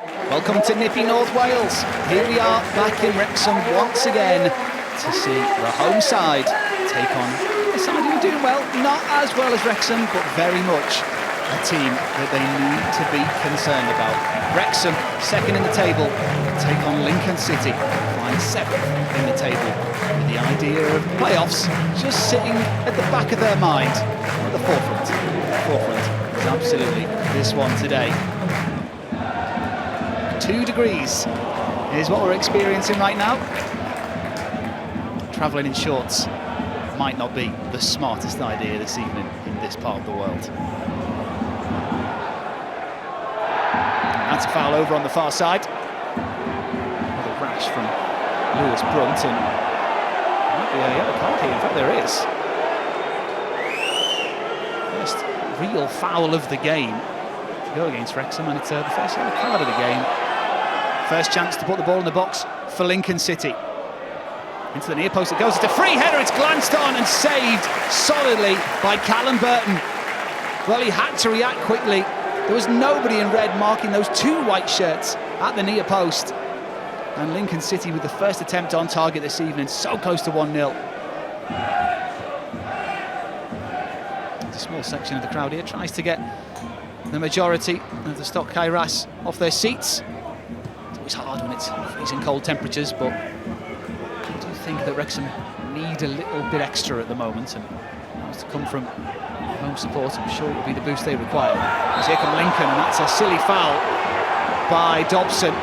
Welcome to nippy North Wales. Here we are back in Wrexham once again to see the home side take on a side who are doing well, not as well as Wrexham, but very much a team that they need to be concerned about. Wrexham, second in the table, take on Lincoln City, lying seventh in the table, with the idea of playoffs just sitting at the back of their mind. At the forefront is absolutely this one today. 2 degrees is what we're experiencing right now. Travelling in shorts might not be the smartest idea this evening in this part of the world. That's a foul over on the far side. Another rash from Lewis Brunt, and might be a yellow card here. In fact, there is. First real foul of the game to go against Wrexham, and it's the first yellow card of the game. First chance to put the ball in the box for Lincoln City. Into the near post it goes. It's a free header. It's glanced on and saved solidly by Callum Burton. Well, he had to react quickly. There was nobody in red marking those 2 white shirts at the near post. And Lincoln City with the first attempt on target this evening, so close to 1-0. There's a small section of the crowd here tries to get the majority of the Stock Kairas off their seats. It's always hard when it's freezing cold temperatures, but I do think that Wrexham need a little bit extra at the moment, and that's to come from home support. I'm sure it will be the boost they require. As here come Lincoln, and that's a silly foul by Dobson.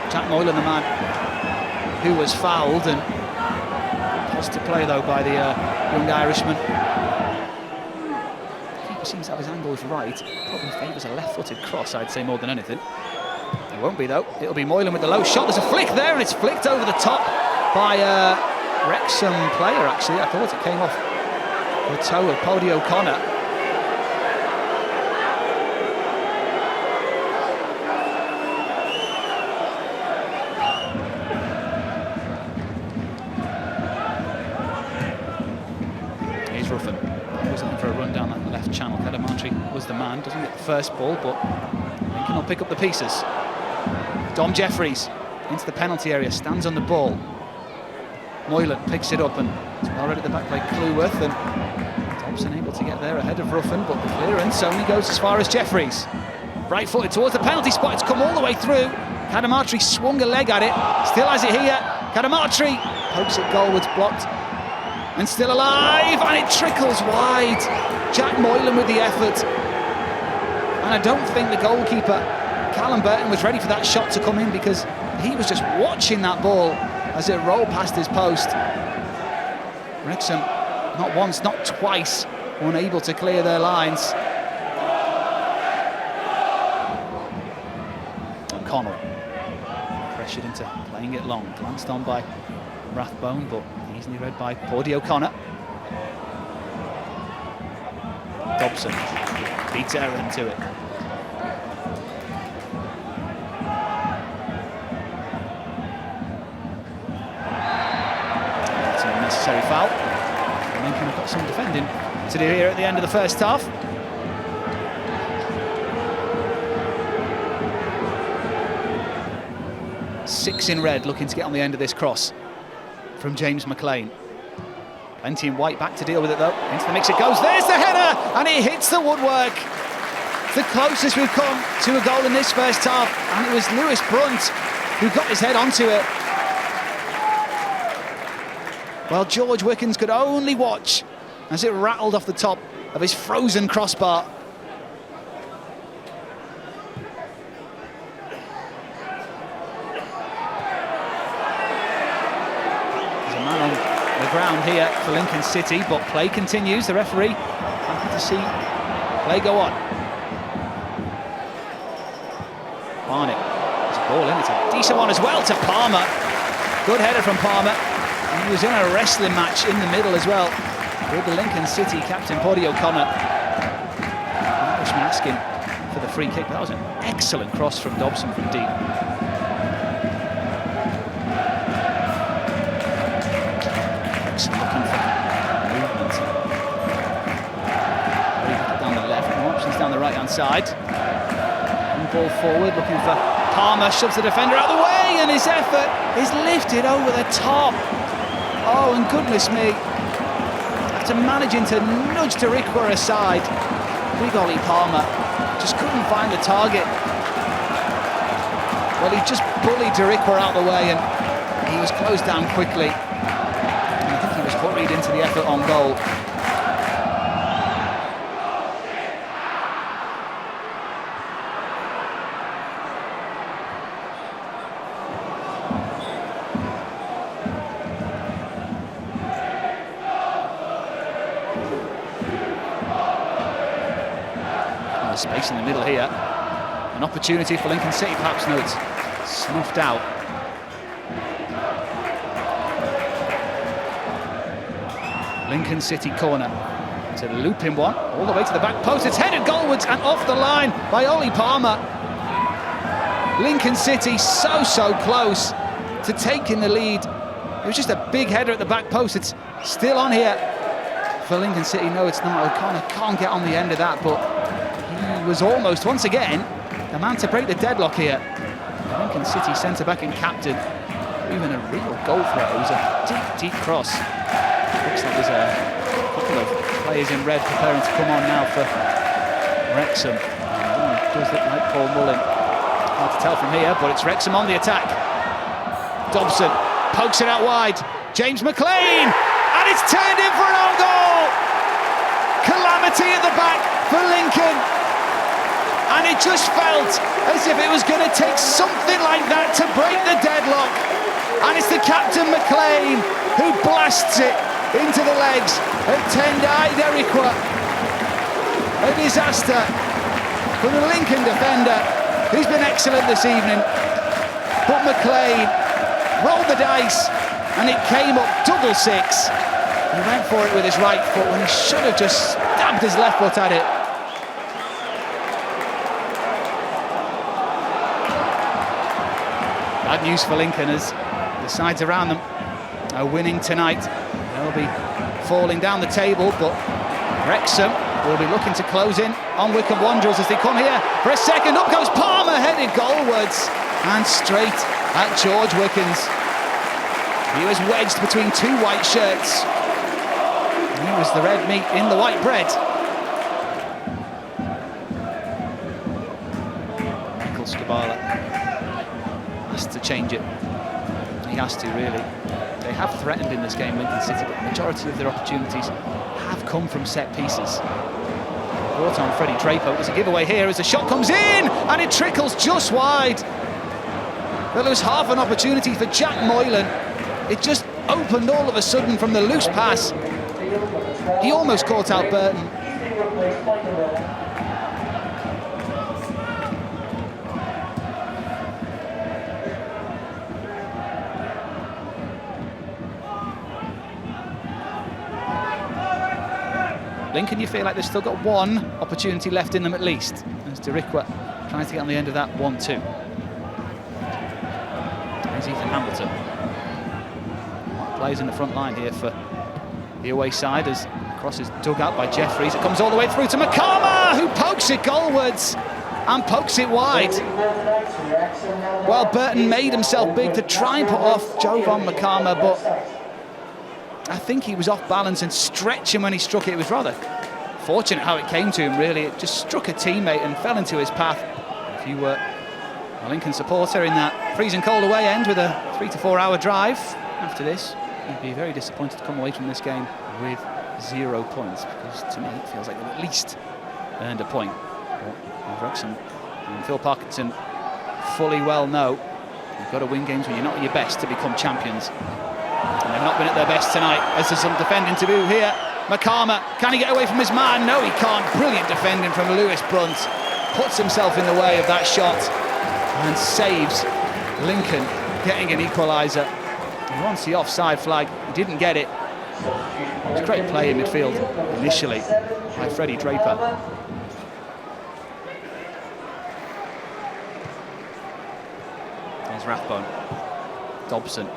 Jack Moylan, the man who was fouled, and positive play though by the young Irishman. The keeper seems to have his angles right. Probably favours a left-footed cross, I'd say, more than anything. It won't be though. It'll be Moylan with the low shot. There's a flick there, and it's flicked over the top by a Wrexham player, actually. I thought it came off the toe of Paddy O'Connor. Here's Ruffin. He was looking for a run down that left channel. Cadamartri was the man. Doesn't get the first ball, but Lincoln will pick up the pieces. Dom Jeffries into the penalty area, stands on the ball. Moylan picks it up, and it's well read at the back by Cleworth, and Dobson able to get there ahead of Ruffin, but the clearance only goes as far as Jeffries. Right-footed towards the penalty spot, it's come all the way through. Cadamartri swung a leg at it, still has it here. Cadamartri pokes it goalwards, blocked, and still alive, and it trickles wide. Jack Moylan with the effort, and I don't think the goalkeeper, Callum Burton, was ready for that shot to come in, because he was just watching that ball as it rolled past his post. Wrexham, not once, not twice, unable to clear their lines. O'Connell pressured into playing it long, glanced on by Rathbone, but easily read by Paddy O'Connor. Dobson beats Aaron to it. Necessary foul. Lincoln have got some defending to do here at the end of the first half. Six in red looking to get on the end of this cross from James McLean. Plenty in white back to deal with it though. Into the mix it goes. There's the header, and it hits the woodwork. The closest we've come to a goal in this first half, and it was Lewis Brunt who got his head onto it. Well, George Wickens could only watch as it rattled off the top of his frozen crossbar. There's a man on the ground here for Lincoln City, but play continues. The referee happy to see play go on. Barnett, there's a ball in, it's a decent one as well to Palmer. Good header from Palmer. He was in a wrestling match in the middle as well with the Lincoln City captain, Paddy O'Connor. Irishman asking for the free kick. That was an excellent cross from Dobson from deep. Wrexham looking for movement. Very little down the left, more options down the right-hand side. Long ball forward, looking for Palmer, shoves the defender out of the way, and his effort is lifted over the top. Oh, and goodness me, after managing to nudge Derrickwa aside, big Ollie Palmer just couldn't find the target. Well, he just bullied Derrickwa out of the way, and he was closed down quickly. And I think he was hurried into the effort on goal. Space in the middle here. An opportunity for Lincoln City, perhaps. No, it's snuffed out. Lincoln City corner. It's a looping one, all the way to the back post. It's headed goalwards and off the line by Ollie Palmer. Lincoln City so close to taking the lead. It was just a big header at the back post. It's still on here for Lincoln City. No, it's not. O'Connor can't get on the end of that, but he was almost, once again, the man to break the deadlock here. The Lincoln City centre-back and captain. Even a real goal threat. It was a deep cross. Looks like there's a couple of players in red preparing to come on now for Wrexham. Does look like Paul Mullin. Hard to tell from here, but it's Wrexham on the attack. Dobson pokes it out wide. James McLean, and it's turned in for an own goal. Calamity at the back for Lincoln. And it just felt as if it was going to take something like that to break the deadlock. And it's the captain McLean who blasts it into the legs of Tendai Derrickwa. A disaster for the Lincoln defender, who's been excellent this evening. But McLean rolled the dice and it came up double six. He went for it with his right foot when he should have just stabbed his left foot at it. Bad news for Lincoln as the sides around them are winning tonight. They'll be falling down the table, but Wrexham will be looking to close in on Wycombe Wanderers as they come here for a second. Up goes Palmer, headed goalwards and straight at George Wickens. He was wedged between two white shirts. He was the red meat in the white bread. Michael Skabala has to change it. He has to, really. They have threatened in this game, Lincoln City, but the majority of their opportunities have come from set pieces. Brought on Freddie Draper. There's a giveaway here as the shot comes in and it trickles just wide. Well, there was half an opportunity for Jack Moylan. It just opened all of a sudden from the loose pass. He almost caught out Burton. Lincoln, you feel like they've still got one opportunity left in them at least, as Derrickwa tries to get on the end of that 1-2. There's Ethan Hamilton. Plays in the front line here for the away side as the cross is dug out by Jeffries. It comes all the way through to McCarmer, who pokes it goalwards and pokes it wide. Well, Burton made himself big to try and put off Jovan McCarmer, but I think he was off balance and stretching when he struck it. It was rather fortunate how it came to him, really. It just struck a teammate and fell into his path. If you were a Lincoln supporter in that freezing cold away end with a 3 to 4 hour drive after this, you'd be very disappointed to come away from this game with 0 points, because to me it feels like they've at least earned a point. But Wrexham and Phil Parkinson fully well know you've got to win games when you're not at your best to become champions. And they've not been at their best tonight, as there's some defending to do here. McCarmer, can he get away from his man? No, he can't. Brilliant defending from Lewis Brunt. Puts himself in the way of that shot and saves Lincoln getting an equaliser. He wants the offside flag, he didn't get it. It was great play in midfield initially by Freddie Draper. There's Rathbone. Dobson.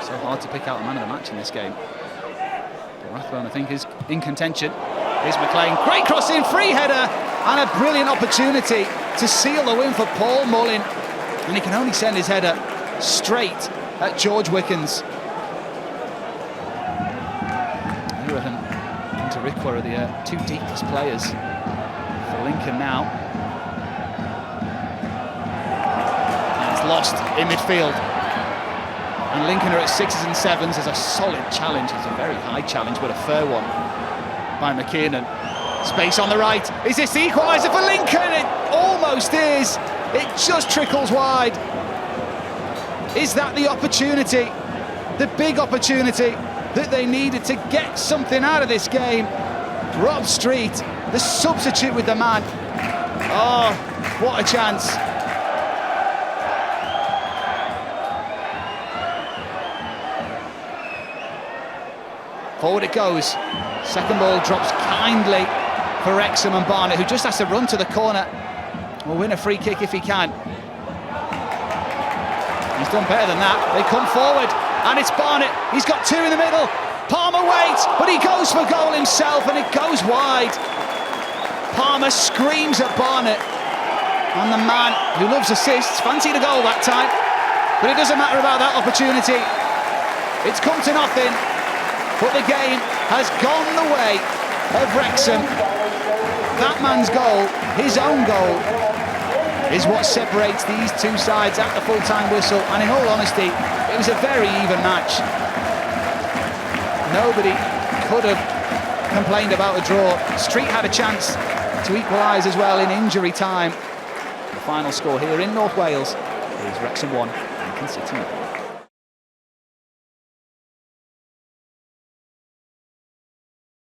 So hard to pick out the man of the match in this game. But Rathbone, I think, is in contention. Here's McLean. Great cross in, free header, and a brilliant opportunity to seal the win for Paul Mullin, and he can only send his header straight at George Wickens. Iwan and Tarikwa are the two deepest players for Lincoln now. And it's lost in midfield. And Lincoln are at 6s and 7s. There's a solid challenge. It's a very high challenge, but a fair one by McKiernan. Space on the right. Is this the equaliser for Lincoln? It almost is. It just trickles wide. Is that the opportunity, the big opportunity that they needed to get something out of this game? Rob Street, the substitute with the man. Oh, what a chance. Forward it goes. Second ball drops kindly for Wrexham, and Barnett, who just has to run to the corner, will win a free kick if he can. He's done better than that. They come forward, and it's Barnett. He's got two in the middle. Palmer waits, but he goes for goal himself, and it goes wide. Palmer screams at Barnett, and the man who loves assists fancied a goal that time, but it doesn't matter about that opportunity. It's come to nothing, but the game has gone the way of Wrexham. That man's goal, his own goal, is what separates these two sides at the full-time whistle, and in all honesty, it was a very even match. Nobody could have complained about a draw. Street had a chance to equalise as well in injury time. The final score here in North Wales is Wrexham 1, Lincoln City 0.